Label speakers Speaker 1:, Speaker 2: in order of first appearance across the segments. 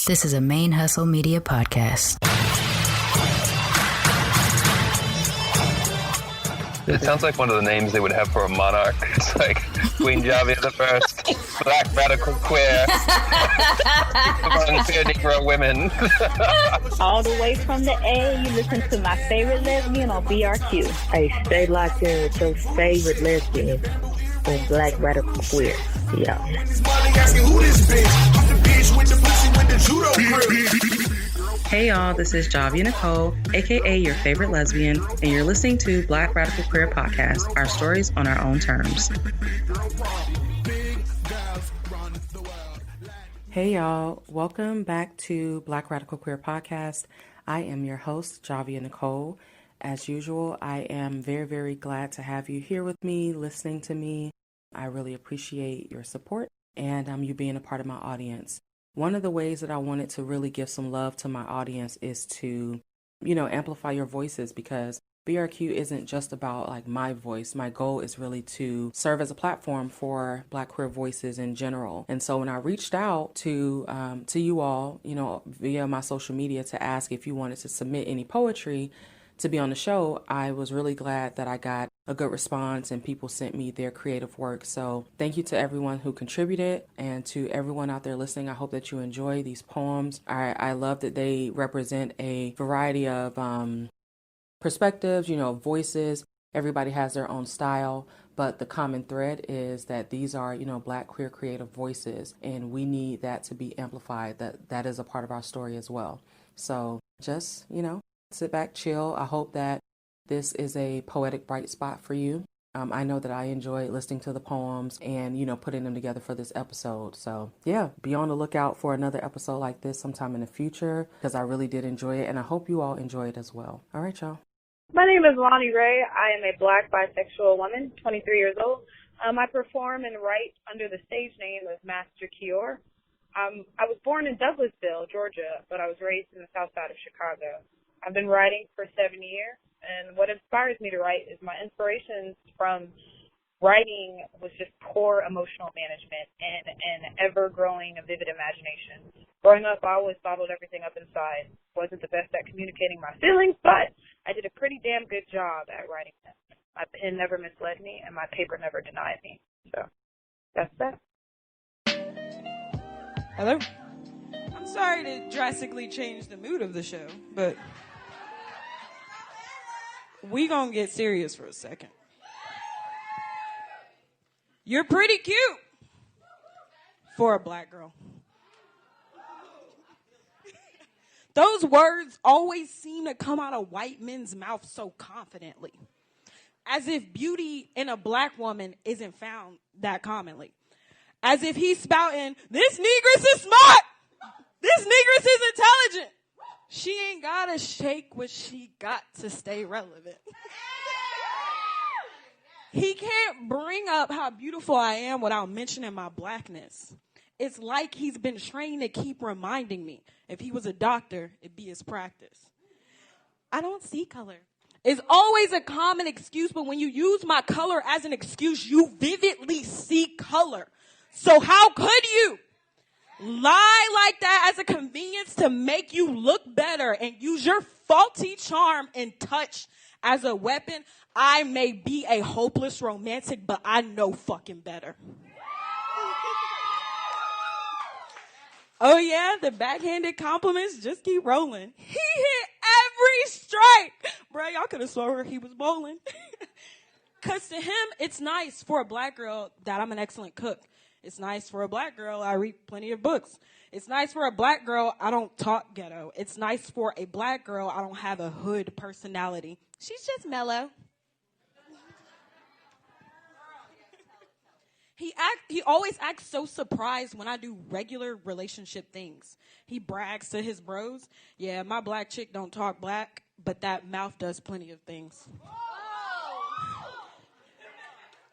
Speaker 1: This is a ManeHustle Media podcast.
Speaker 2: It sounds like one of the names they would have for a monarch. It's like Queen Javia the First, Black Radical Queer, among queer Negro women.
Speaker 3: All the way from the A, you listen to my favorite lesbian on BRQ.
Speaker 4: Hey, stay locked in with your favorite lesbian on Black Radical Queer. Yeah.
Speaker 5: Hey y'all, this is Javia Nicole, aka your favorite lesbian, and you're listening to Black Radical Queer Podcast, our stories on our own terms. Hey y'all, welcome back to Black Radical Queer Podcast. I am your host, Javia Nicole. As usual, I am very, very glad to have you here with me, listening to me. I really appreciate your support and you being a part of my audience. One of the ways that I wanted to really give some love to my audience is to, amplify your voices, because BRQ isn't just about like my voice. My goal is really to serve as a platform for Black queer voices in general. And so when I reached out to you all, via my social media to ask if you wanted to submit any poetry to be on the show, I was really glad that I got a good response and people sent me their creative work. So thank you to everyone who contributed, and to everyone out there listening. I hope that you enjoy these poems. I love that they represent a variety of perspectives, voices. Everybody has their own style, but the common thread is that these are, Black queer creative voices, and we need that to be amplified. That is a part of our story as well. So just, sit back, chill. I hope that this is a poetic bright spot for you. I know that I enjoyed listening to the poems and, putting them together for this episode. So yeah, be on the lookout for another episode like this sometime in the future, because I really did enjoy it, and I hope you all enjoy it as well. All right, y'all.
Speaker 3: My name is Lonnie Ray. I am a Black bisexual woman, 23 years old. I perform and write under the stage name of Master Kior. I was born in Douglasville, Georgia, but I was raised in the south side of Chicago. I've been writing for 7 years, and what inspires me to write is my inspirations from writing was just poor emotional management and an ever-growing vivid imagination. Growing up, I always bottled everything up inside. Wasn't the best at communicating my feelings, but I did a pretty damn good job at writing them. My pen never misled me, and my paper never denied me. So that's that.
Speaker 6: Hello? I'm sorry to drastically change the mood of the show, but we gonna get serious for a second. You're pretty cute for a Black girl. Those words always seem to come out of white men's mouths so confidently, as if beauty in a Black woman isn't found that commonly. As if he's spouting, this negress is smart, this negress is intelligent. She ain't gotta shake what she got to stay relevant. He can't bring up how beautiful I am without mentioning my Blackness. It's like he's been trained to keep reminding me. If he was a doctor, it'd be his practice. I don't see color. It's always a common excuse, but when you use my color as an excuse, you vividly see color. So how could you lie like that as a convenience to make you look better and use your faulty charm and touch as a weapon? I may be a hopeless romantic, but I know fucking better. Oh yeah, the backhanded compliments just keep rolling. He hit every strike. Bro, y'all could have sworn he was bowling. Because to him, it's nice for a Black girl that I'm an excellent cook. It's nice for a Black girl, I read plenty of books. It's nice for a Black girl, I don't talk ghetto. It's nice for a Black girl, I don't have a hood personality. She's just mellow. He always acts so surprised when I do regular relationship things. He brags to his bros, yeah, my Black chick don't talk Black, but that mouth does plenty of things.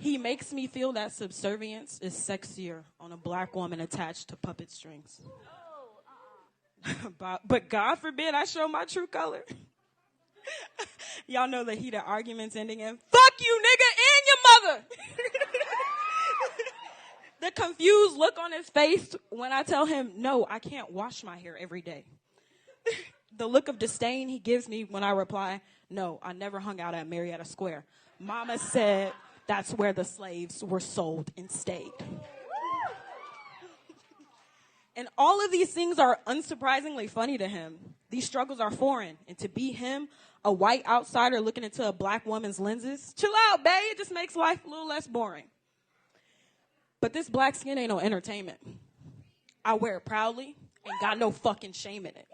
Speaker 6: He makes me feel that subservience is sexier on a Black woman attached to puppet strings. But God forbid I show my true color. Y'all know the heated arguments ending in, fuck you, nigga, and your mother. The The confused look on his face when I tell him, no, I can't wash my hair every day. The look of disdain he gives me when I reply, no, I never hung out at Marietta Square. Mama said that's where the slaves were sold and stayed. And all of these things are unsurprisingly funny to him. These struggles are foreign. And to be him, a white outsider looking into a black woman's lenses, chill out, babe. It just makes life a little less boring. But this black skin ain't no entertainment. I wear it proudly and got no fucking shame in it.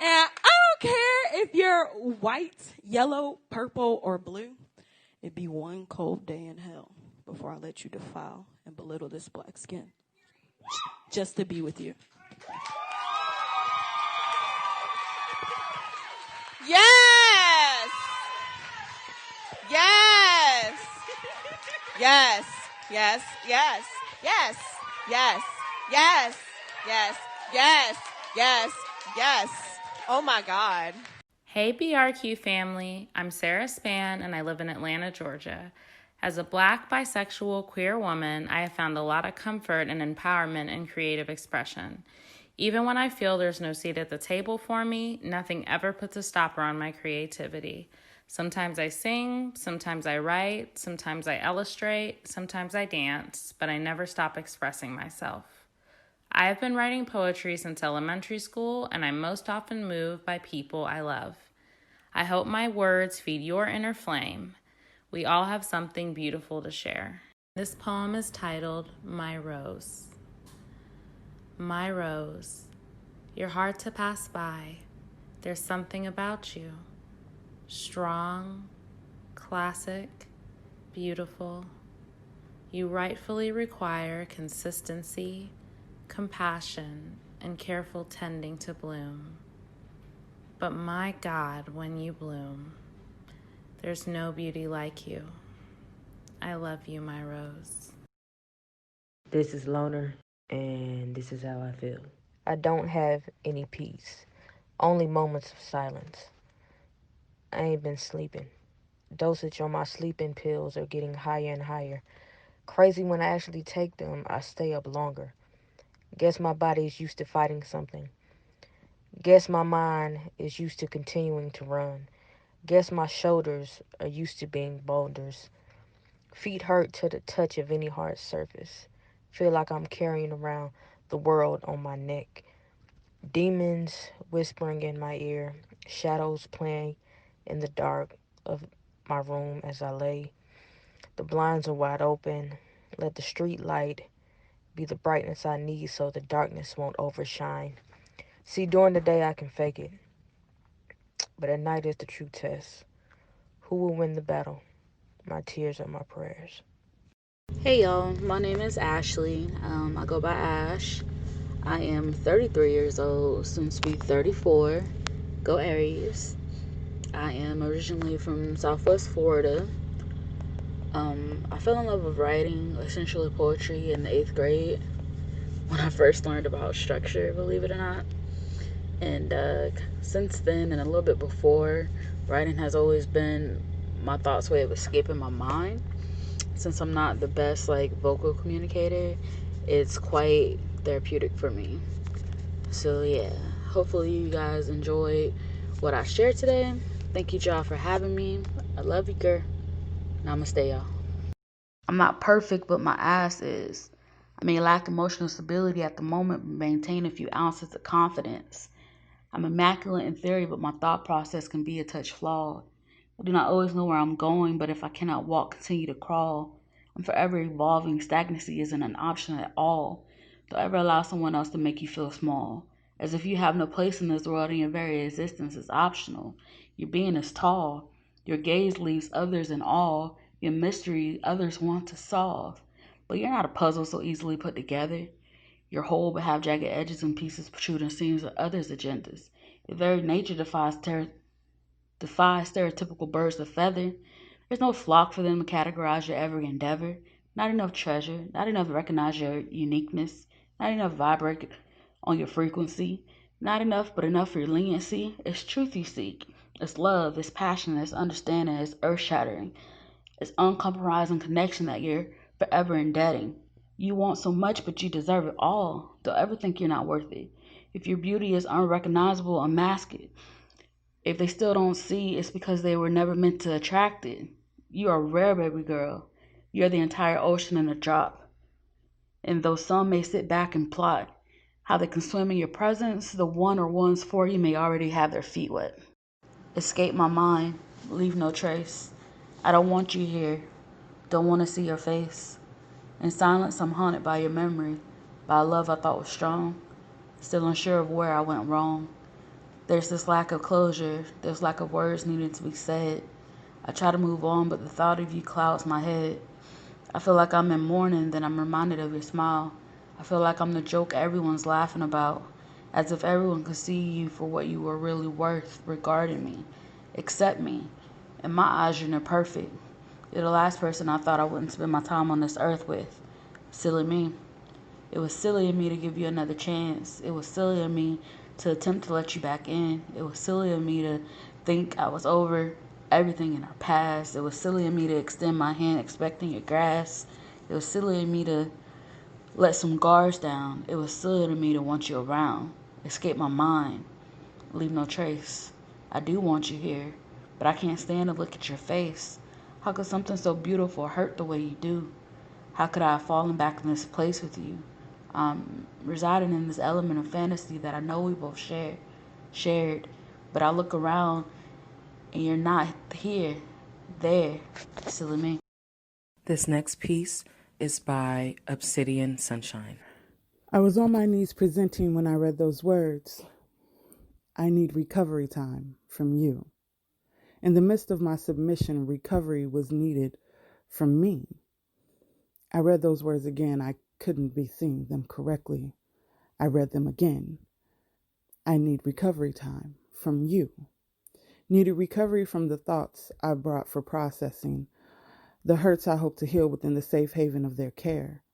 Speaker 6: And I don't care if you're white, yellow, purple, or blue. It'd be one cold day in hell before I let you defile and belittle this black skin. Just to be with you.
Speaker 7: Yes! Yes! Yes! Yes! Yes! Yes! Yes! Yes! Yes! Yes! Yes! Yes! Oh my God.
Speaker 8: Hey BRQ family, I'm Sarah Span and I live in Atlanta, Georgia. As a Black, bisexual, queer woman, I have found a lot of comfort and empowerment in creative expression. Even when I feel there's no seat at the table for me, nothing ever puts a stopper on my creativity. Sometimes I sing, sometimes I write, sometimes I illustrate, sometimes I dance, but I never stop expressing myself. I have been writing poetry since elementary school, and I'm most often moved by people I love. I hope my words feed your inner flame. We all have something beautiful to share. This poem is titled, My Rose. My rose, you're hard to pass by. There's something about you. Strong, classic, beautiful. You rightfully require consistency, compassion, and careful tending to bloom. But my God, when you bloom, there's no beauty like you. I love you, my rose.
Speaker 4: This is Loner, and this is how I feel. I don't have any peace, only moments of silence. I ain't been sleeping. Dosage on my sleeping pills are getting higher and higher. Crazy when I actually take them, I stay up longer. Guess my body is used to fighting something. Guess my mind is used to continuing to run. Guess my shoulders are used to being boulders. Feet hurt to the touch of any hard surface. Feel like I'm carrying around the world on my neck. Demons whispering in my ear. Shadows playing in the dark of my room as I lay. The blinds are wide open. Let the street light be the brightness I need so the darkness won't overshine. See, during the day I can fake it, but at night is the true test. Who will win the battle? My tears or my prayers?
Speaker 9: Hey y'all, my name is Ashley. I go by Ash. I am 33 years old, soon to be 34. Go Aries. I am originally from Southwest Florida. I fell in love with writing, essentially poetry, in the 8th grade when I first learned about structure, believe it or not. And since then, and a little bit before, writing has always been my thoughts' way of escaping my mind. Since I'm not the best vocal communicator, it's quite therapeutic for me. So yeah, hopefully you guys enjoyed what I shared today. Thank you, y'all, for having me. I love you, girl. Namaste, y'all. I'm not perfect, but my ass is. I may lack emotional stability at the moment, but maintain a few ounces of confidence. I'm immaculate in theory, but my thought process can be a touch flawed. I do not always know where I'm going, but if I cannot walk, continue to crawl. I'm forever evolving. Stagnancy isn't an option at all. Don't ever allow someone else to make you feel small, as if you have no place in this world and your very existence is optional. Your being is tall. Your gaze leaves others in awe. Your mystery others want to solve. But you're not a puzzle so easily put together. You're whole but have jagged edges and pieces protruding seams of others' agendas. Your very nature defies stereotypical birds of feather. There's no flock for them to categorize your every endeavor. Not enough treasure. Not enough to recognize your uniqueness. Not enough to vibrate on your frequency. Not enough, but enough for your leniency. It's truth you seek. It's love. It's passion. It's understanding. It's earth-shattering. It's uncompromising connection that you're forever indebted. You want so much, but you deserve it all. Don't ever think you're not worth it. If your beauty is unrecognizable, unmask it. If they still don't see, it's because they were never meant to attract it. You are rare, baby girl. You're the entire ocean in a drop. And though some may sit back and plot how they can swim in your presence, the one or ones for you may already have their feet wet. Escape my mind, leave no trace. I don't want you here, don't want to see your face. In silence, I'm haunted by your memory, by a love I thought was strong, still unsure of where I went wrong. There's this lack of closure, there's lack of words needing to be said. I try to move on, but the thought of you clouds my head. I feel like I'm in mourning, then I'm reminded of your smile. I feel like I'm the joke everyone's laughing about, as if everyone could see you for what you were really worth regarding me, except me. In my eyes, you're near perfect. You're the last person I thought I wouldn't spend my time on this earth with. Silly me. It was silly of me to give you another chance. It was silly of me to attempt to let you back in. It was silly of me to think I was over everything in our past. It was silly of me to extend my hand expecting your grasp. It was silly of me to let some guards down. It was silly of me to want you around. Escape my mind. Leave no trace. I do want you here, but I can't stand to look at your face. How could something so beautiful hurt the way you do? How could I have fallen back in this place with you? Residing in this element of fantasy that I know we both shared, but I look around and you're not here, there, silly me.
Speaker 5: This next piece is by Obsidian Sunshine.
Speaker 10: I was on my knees presenting when I read those words. I need recovery time from you. In the midst of my submission, recovery was needed from me. I read those words again. I couldn't be seeing them correctly. I read them again. I need recovery time from you. Needed recovery from the thoughts I brought for processing, the hurts I hope to heal within the safe haven of their care.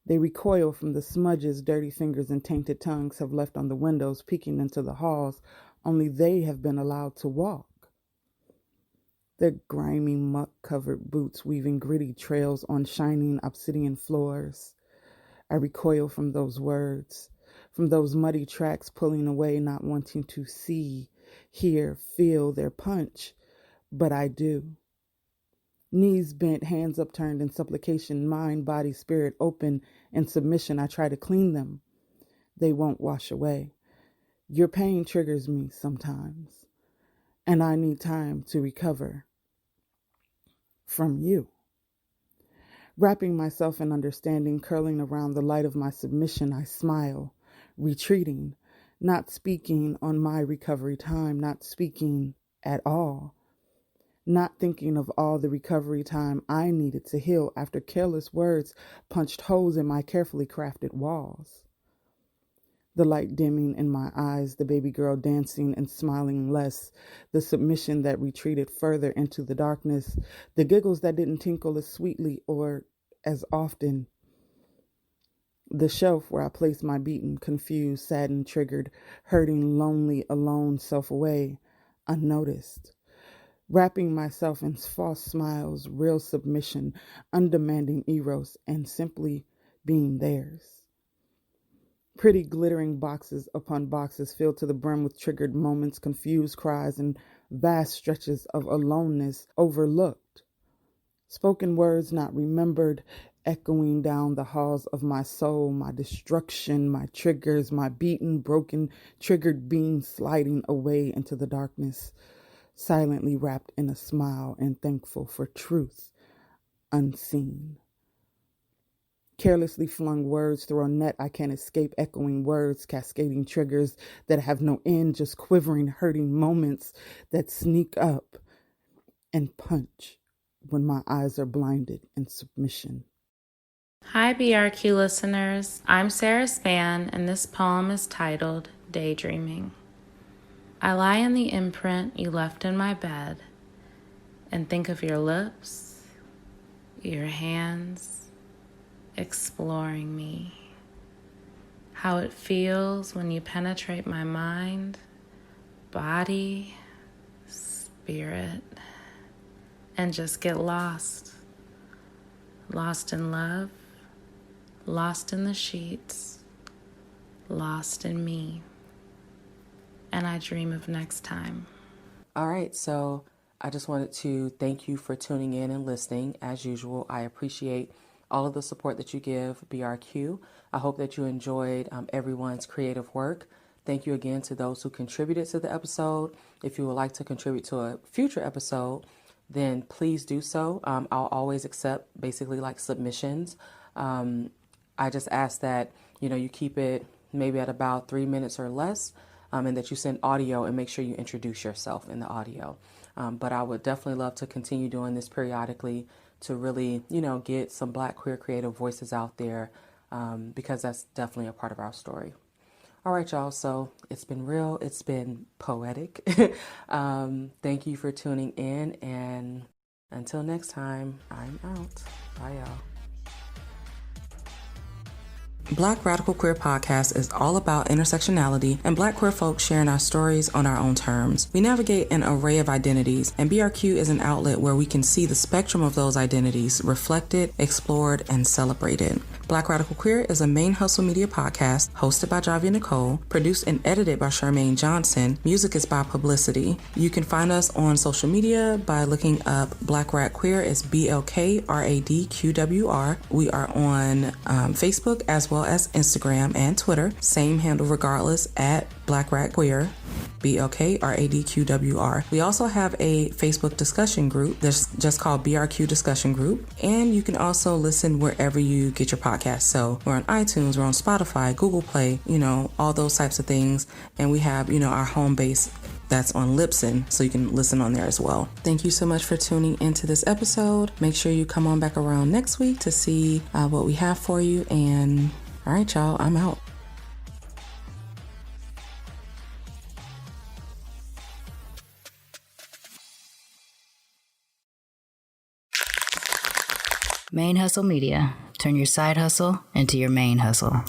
Speaker 10: They recoil from the smudges dirty fingers and tainted tongues have left on the windows, peeking into the halls. Only they have been allowed to walk. Their grimy, muck-covered boots weaving gritty trails on shining obsidian floors. I recoil from those words, from those muddy tracks pulling away, not wanting to see, hear, feel their punch, but I do. Knees bent, hands upturned in supplication, mind, body, spirit open in submission. I try to clean them. They won't wash away. Your pain triggers me sometimes, and I need time to recover from you. Wrapping myself in understanding, curling around the light of my submission, I smile, retreating, not speaking on my recovery time, not speaking at all. Not thinking of all the recovery time I needed to heal after careless words punched holes in my carefully crafted walls. The light dimming in my eyes, the baby girl dancing and smiling less, the submission that retreated further into the darkness, the giggles that didn't tinkle as sweetly or as often. The shelf where I placed my beaten, confused, saddened, triggered, hurting, lonely, alone self away, unnoticed. Wrapping myself in false smiles, real submission, undemanding eros, and simply being theirs. Pretty glittering boxes upon boxes filled to the brim with triggered moments, confused cries, and vast stretches of aloneness overlooked. Spoken words not remembered, echoing down the halls of my soul, my destruction, my triggers, my beaten, broken, triggered being sliding away into the darkness. Silently wrapped in a smile and thankful for truth unseen. Carelessly flung words through a net I can't escape, echoing words, cascading triggers that have no end, just quivering, hurting moments that sneak up and punch when my eyes are blinded in submission.
Speaker 8: Hi, BRQ listeners. I'm Sarah Span, and this poem is titled Daydreaming. I lie in the imprint you left in my bed and think of your lips, your hands, exploring me. How it feels when you penetrate my mind, body, spirit, and just get lost. lost in love, lost in the sheets, lost in me. And I dream of next time.
Speaker 5: All right, so I just wanted to thank you for tuning in and listening. As usual, I appreciate all of the support that you give BRQ. I hope that you enjoyed everyone's creative work. Thank you again to those who contributed to the episode. If you would like to contribute to a future episode, then please do so. I'll always accept basically like submissions. I just ask that, you keep it maybe at about 3 minutes or less, and that you send audio and make sure you introduce yourself in the audio. But I would definitely love to continue doing this periodically to really, get some Black queer creative voices out there, because that's definitely a part of our story. All right, y'all. So it's been real. It's been poetic. Thank you for tuning in. And until next time, I'm out. Bye, y'all. Black Radical Queer Podcast is all about intersectionality and Black queer folks sharing our stories on our own terms. We navigate an array of identities, and BRQ is an outlet where we can see the spectrum of those identities reflected, explored, and celebrated. Black Radical Queer is a ManeHustle Media podcast hosted by Javi Nicole, produced and edited by Charmaine Johnson. Music is by Publicity. You can find us on social media by looking up Black Rad Queer as BLK RAD QWR. We are on Facebook as well as Instagram and Twitter. Same handle regardless, at Black Rad Queer. BLK RAD QWR. We also have a Facebook discussion group that's just called BRQ Discussion Group, and you can also listen wherever you get your podcasts. So we're on iTunes, we're on Spotify, Google Play, all those types of things, and we have our home base that's on Libsyn, so you can listen on there as well. Thank you so much for tuning into this episode. Make sure you come on back around next week to see what we have for you. And all right, y'all, I'm out.
Speaker 1: ManeHustle Media. Turn your side hustle into your main hustle.